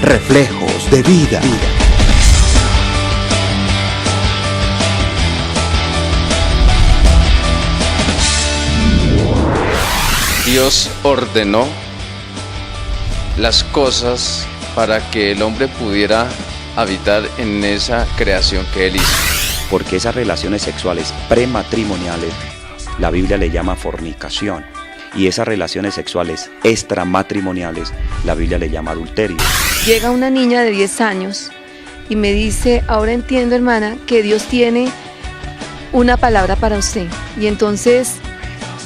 Reflejos de vida. Dios ordenó las cosas para que el hombre pudiera habitar en esa creación que Él hizo. Porque esas relaciones sexuales prematrimoniales, la Biblia le llama fornicación. Y esas relaciones sexuales extramatrimoniales, la Biblia le llama adulterio. Llega una niña de 10 años y me dice, ahora entiendo, hermana, que Dios tiene una palabra para usted. Y entonces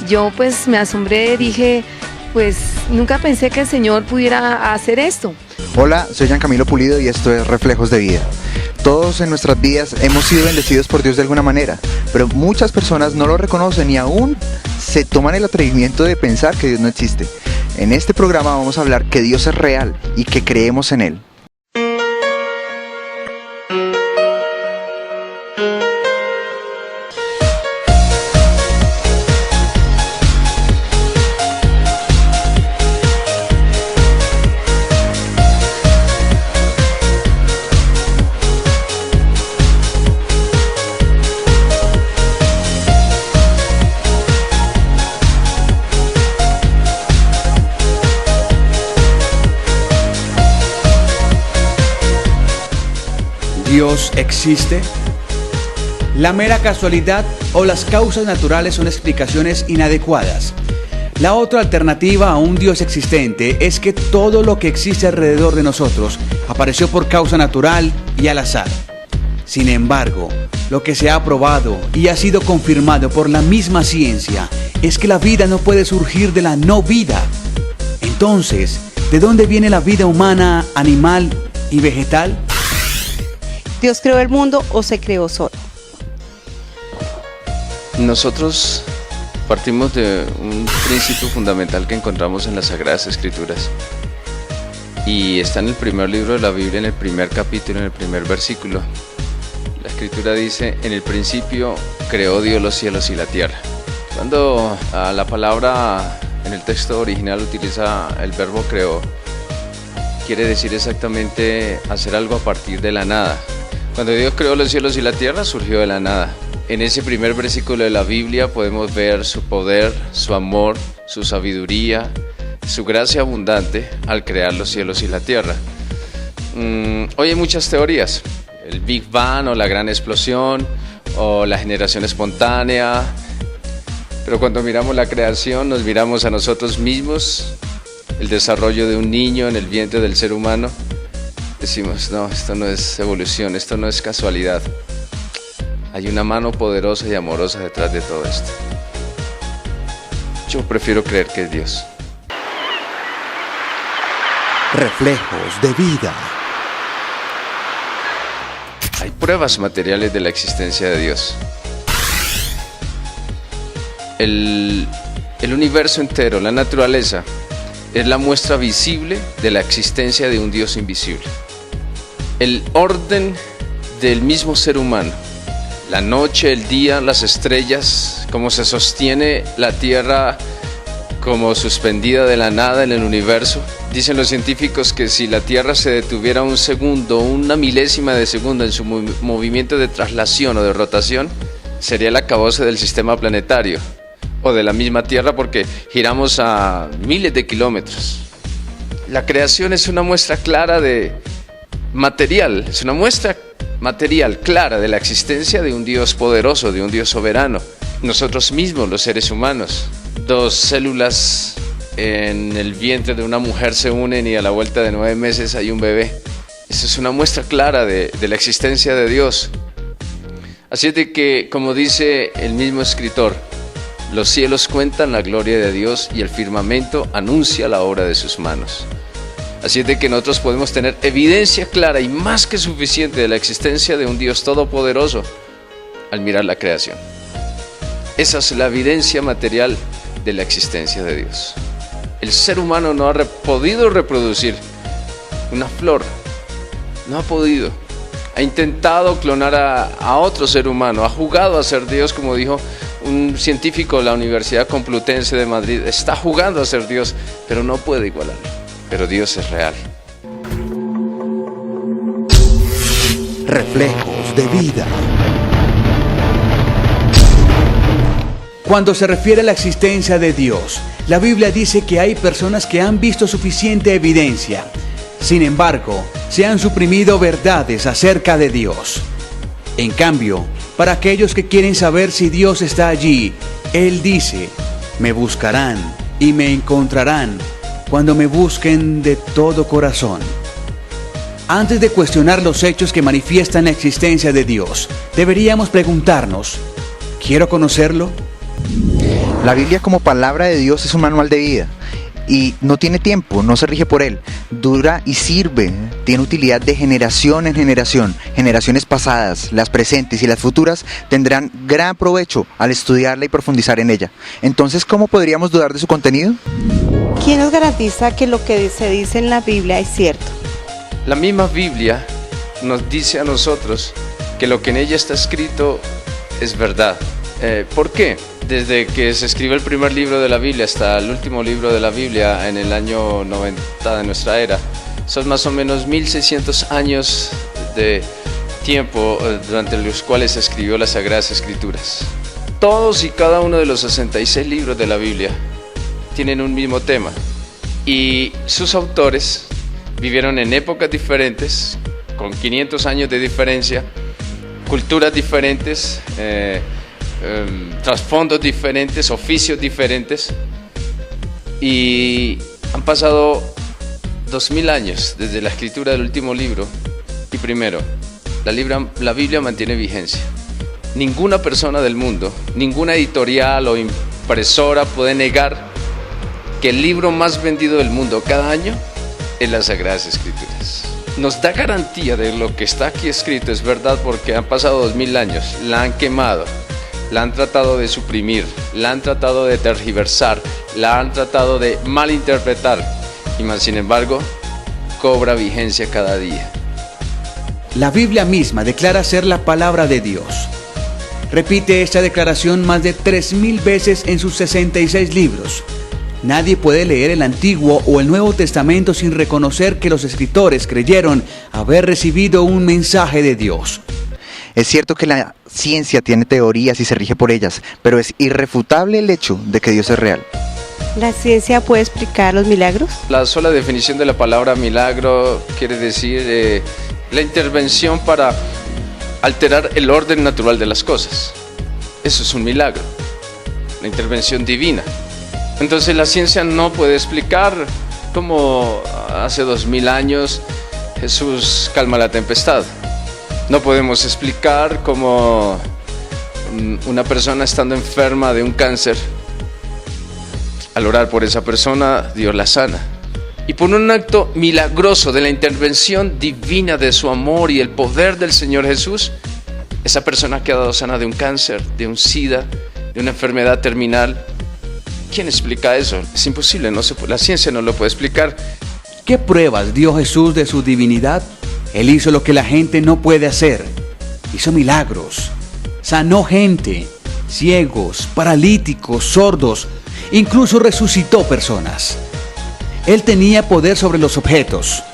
yo pues me asombré, dije, pues nunca pensé que el Señor pudiera hacer esto. Hola, soy Jean Camilo Pulido y esto es Reflejos de Vida. Todos en nuestras vidas hemos sido bendecidos por Dios de alguna manera, pero muchas personas no lo reconocen y aún se toman el atrevimiento de pensar que Dios no existe. En este programa vamos a hablar que Dios es real y que creemos en Él. ¿Dios existe? ¿La mera casualidad o las causas naturales son explicaciones inadecuadas? La otra alternativa a un Dios existente es que todo lo que existe alrededor de nosotros apareció por causa natural y al azar. Sin embargo, lo que se ha probado y ha sido confirmado por la misma ciencia es que la vida no puede surgir de la no vida. Entonces, ¿de dónde viene la vida humana, animal y vegetal? ¿Dios creó el mundo o se creó solo? Nosotros partimos de un principio fundamental que encontramos en las Sagradas Escrituras y está en el primer libro de la Biblia, en el primer capítulo, en el primer versículo. La Escritura dice, en el principio creó Dios los cielos y la tierra. Cuando la palabra en el texto original utiliza el verbo creó, quiere decir exactamente hacer algo a partir de la nada. Cuando Dios creó los cielos y la tierra, surgió de la nada. En ese primer versículo de la Biblia podemos ver su poder, su amor, su sabiduría, su gracia abundante al crear los cielos y la tierra. Hoy hay muchas teorías, el Big Bang o la gran explosión o la generación espontánea, pero cuando miramos la creación nos miramos a nosotros mismos, el desarrollo de un niño en el vientre del ser humano. Decimos, no, esto no es evolución, esto no es casualidad. Hay una mano poderosa y amorosa detrás de todo esto. Yo prefiero creer que es Dios. Reflejos de vida. Hay pruebas materiales de la existencia de Dios. El universo entero, la naturaleza, es la muestra visible de la existencia de un Dios invisible. El orden del mismo ser humano, la noche, el día, las estrellas, cómo se sostiene la Tierra como suspendida de la nada en el universo. Dicen los científicos que si la Tierra se detuviera un segundo, una milésima de segundo en su movimiento de traslación o de rotación, sería el acabose del sistema planetario o de la misma Tierra, porque giramos a miles de kilómetros. La creación es una muestra clara de material, es una muestra material clara de la existencia de un Dios poderoso, de un Dios soberano. Nosotros mismos, los seres humanos, 2 células en el vientre de una mujer se unen y a la vuelta de 9 meses hay un bebé. Esa es una muestra clara de la existencia de Dios. Así es de que, como dice el mismo escritor, los cielos cuentan la gloria de Dios y el firmamento anuncia la obra de sus manos. Así es de que nosotros podemos tener evidencia clara y más que suficiente de la existencia de un Dios todopoderoso al mirar la creación. Esa es la evidencia material de la existencia de Dios. El ser humano no ha podido reproducir una flor, no ha podido. Ha intentado clonar a otro ser humano, ha jugado a ser Dios, como dijo un científico de la Universidad Complutense de Madrid, está jugando a ser Dios, pero no puede igualarlo. Pero Dios es real. Reflejos de vida. Cuando se refiere a la existencia de Dios, la Biblia dice que hay personas que han visto suficiente evidencia. Sin embargo, se han suprimido verdades acerca de Dios. En cambio, para aquellos que quieren saber si Dios está allí, Él dice: me buscarán y me encontrarán cuando me busquen de todo corazón. Antes de cuestionar los hechos que manifiestan la existencia de Dios, deberíamos preguntarnos: ¿quiero conocerlo? La Biblia como palabra de Dios es un manual de vida y no tiene tiempo, no se rige por él, dura y sirve, tiene utilidad de generación en generación. Generaciones pasadas, las presentes y las futuras tendrán gran provecho al estudiarla y profundizar en ella. Entonces, ¿cómo podríamos dudar de su contenido? ¿Quién nos garantiza que lo que se dice en la Biblia es cierto? La misma Biblia nos dice a nosotros que lo que en ella está escrito es verdad. ¿Por qué? Desde que se escribió el primer libro de la Biblia hasta el último libro de la Biblia en el año 90 de nuestra era, son más o menos 1600 años de tiempo durante los cuales se escribió las Sagradas Escrituras. Todos y cada uno de los 66 libros de la Biblia tienen un mismo tema y sus autores vivieron en épocas diferentes, con 500 años de diferencia, culturas diferentes, trasfondos diferentes, oficios diferentes, y han pasado 2000 años desde la escritura del último libro. Y primero, la Biblia mantiene vigencia. Ninguna persona del mundo, ninguna editorial o impresora puede negar que el libro más vendido del mundo cada año es las Sagradas Escrituras. Nos da garantía de lo que está aquí escrito es verdad porque han pasado 2000 años, la han quemado, la han tratado de suprimir, la han tratado de tergiversar, la han tratado de malinterpretar y más sin embargo cobra vigencia cada día. La Biblia misma declara ser la palabra de Dios. Repite esta declaración más de 3000 veces en sus 66 libros. Nadie puede leer el Antiguo o el Nuevo Testamento sin reconocer que los escritores creyeron haber recibido un mensaje de Dios. Es cierto que la ciencia tiene teorías y se rige por ellas, pero es irrefutable el hecho de que Dios es real. ¿La ciencia puede explicar los milagros? La sola definición de la palabra milagro quiere decir la intervención para alterar el orden natural de las cosas. Eso es un milagro, la intervención divina. Entonces la ciencia no puede explicar cómo hace 2000 años Jesús calma la tempestad. No podemos explicar cómo una persona estando enferma de un cáncer, al orar por esa persona, Dios la sana. Y por un acto milagroso de la intervención divina de su amor y el poder del Señor Jesús, esa persona ha quedado sana de un cáncer, de un SIDA, de una enfermedad terminal. ¿Quién explica eso? Es imposible, la ciencia no lo puede explicar. ¿Qué pruebas dio Jesús de su divinidad? Él hizo lo que la gente no puede hacer. Hizo milagros, sanó gente, ciegos, paralíticos, sordos, incluso resucitó personas. Él tenía poder sobre los objetos.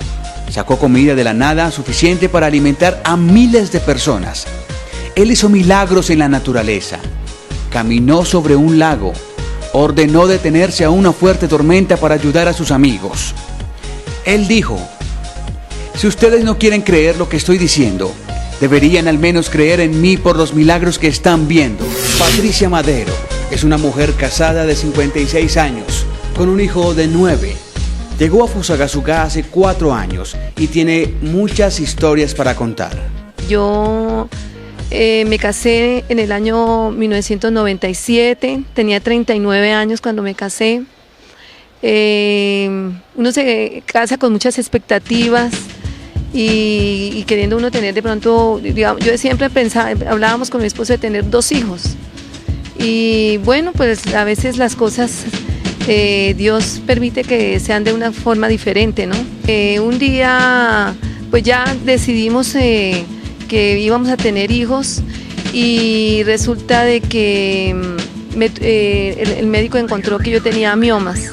Sacó comida de la nada suficiente para alimentar a miles de personas. Él hizo milagros en la naturaleza. Caminó sobre un lago. Ordenó detenerse a una fuerte tormenta para ayudar a sus amigos. Él dijo: si ustedes no quieren creer lo que estoy diciendo, deberían al menos creer en mí por los milagros que están viendo. Patricia Madero es una mujer casada de 56 años, con un hijo de 9. Llegó a Fusagasugá hace 4 años y tiene muchas historias para contar. Yo me casé en el año 1997, tenía 39 años cuando me casé. Uno se casa con muchas expectativas y queriendo uno tener de pronto, digamos, yo siempre pensaba, hablábamos con mi esposo de tener 2 hijos. Y bueno, pues a veces las cosas Dios permite que sean de una forma diferente, ¿no? Un día pues ya decidimos que íbamos a tener hijos y resulta de que el médico encontró que yo tenía miomas.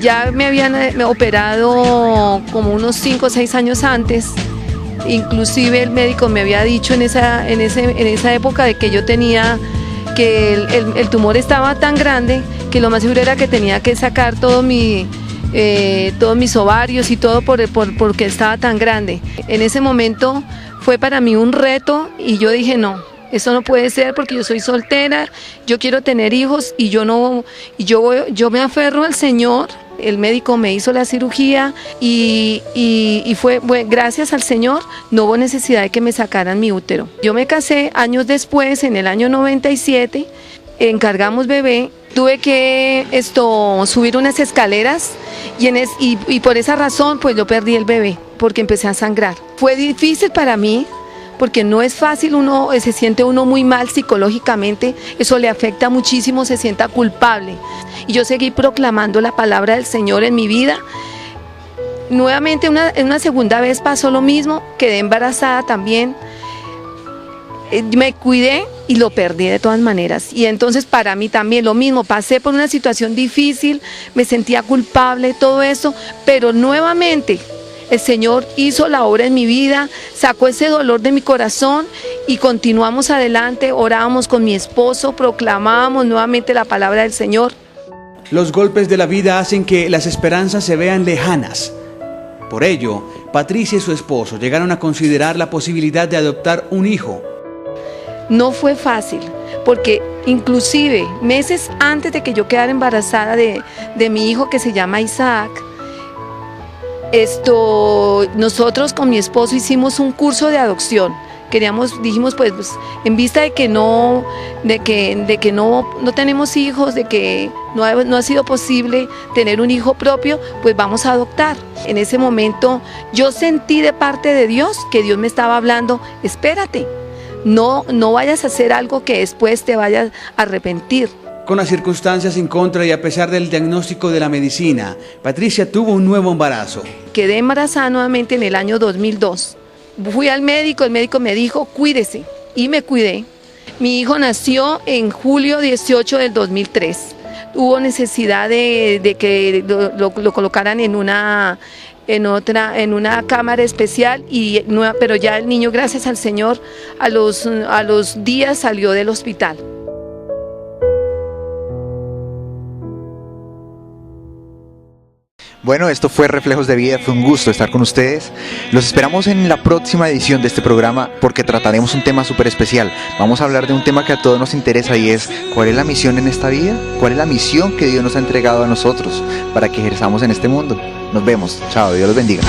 Ya me habían operado como unos 5 o 6 años antes Inclusive el médico me había dicho en esa época de que yo tenía, que el tumor estaba tan grande que lo más seguro era que tenía que sacar todos mis ovarios y todo porque estaba tan grande. En ese momento fue para mí un reto y yo dije no, eso no puede ser porque yo soy soltera, yo quiero tener hijos y yo me aferro al Señor. El médico me hizo la cirugía y fue, bueno, gracias al Señor, no hubo necesidad de que me sacaran mi útero. Yo me casé años después, en el año 97, encargamos bebé, tuve que subir unas escaleras y por esa razón pues yo perdí el bebé, porque empecé a sangrar. Fue difícil para mí, porque no es fácil, se siente uno muy mal psicológicamente, eso le afecta muchísimo, se sienta culpable. Y yo seguí proclamando la palabra del Señor en mi vida. Nuevamente, una segunda vez pasó lo mismo, quedé embarazada también, me cuidé y lo perdí de todas maneras. Y entonces para mí también lo mismo, pasé por una situación difícil, me sentía culpable, todo eso, pero nuevamente el Señor hizo la obra en mi vida, sacó ese dolor de mi corazón y continuamos adelante, orábamos con mi esposo, proclamábamos nuevamente la palabra del Señor. Los golpes de la vida hacen que las esperanzas se vean lejanas. Por ello, Patricia y su esposo llegaron a considerar la posibilidad de adoptar un hijo. No fue fácil, porque inclusive meses antes de que yo quedara embarazada de mi hijo que se llama Isaac, nosotros con mi esposo hicimos un curso de adopción. Dijimos pues en vista de que no tenemos hijos, de que no ha sido posible tener un hijo propio, pues vamos a adoptar. En ese momento yo sentí de parte de Dios que Dios me estaba hablando, espérate, no vayas a hacer algo que después te vayas a arrepentir. Con las circunstancias en contra y a pesar del diagnóstico de la medicina, Patricia tuvo un nuevo embarazo. Quedé embarazada nuevamente en el año 2002. Fui al médico, el médico me dijo, cuídese, y me cuidé. Mi hijo nació en julio 18 del 2003. Hubo necesidad de que lo colocaran en una cámara especial, pero ya el niño, gracias al Señor, a los días salió del hospital. Bueno, esto fue Reflejos de Vida, fue un gusto estar con ustedes. Los esperamos en la próxima edición de este programa porque trataremos un tema súper especial. Vamos a hablar de un tema que a todos nos interesa y es ¿cuál es la misión en esta vida? ¿Cuál es la misión que Dios nos ha entregado a nosotros para que ejerzamos en este mundo? Nos vemos, chao, Dios los bendiga.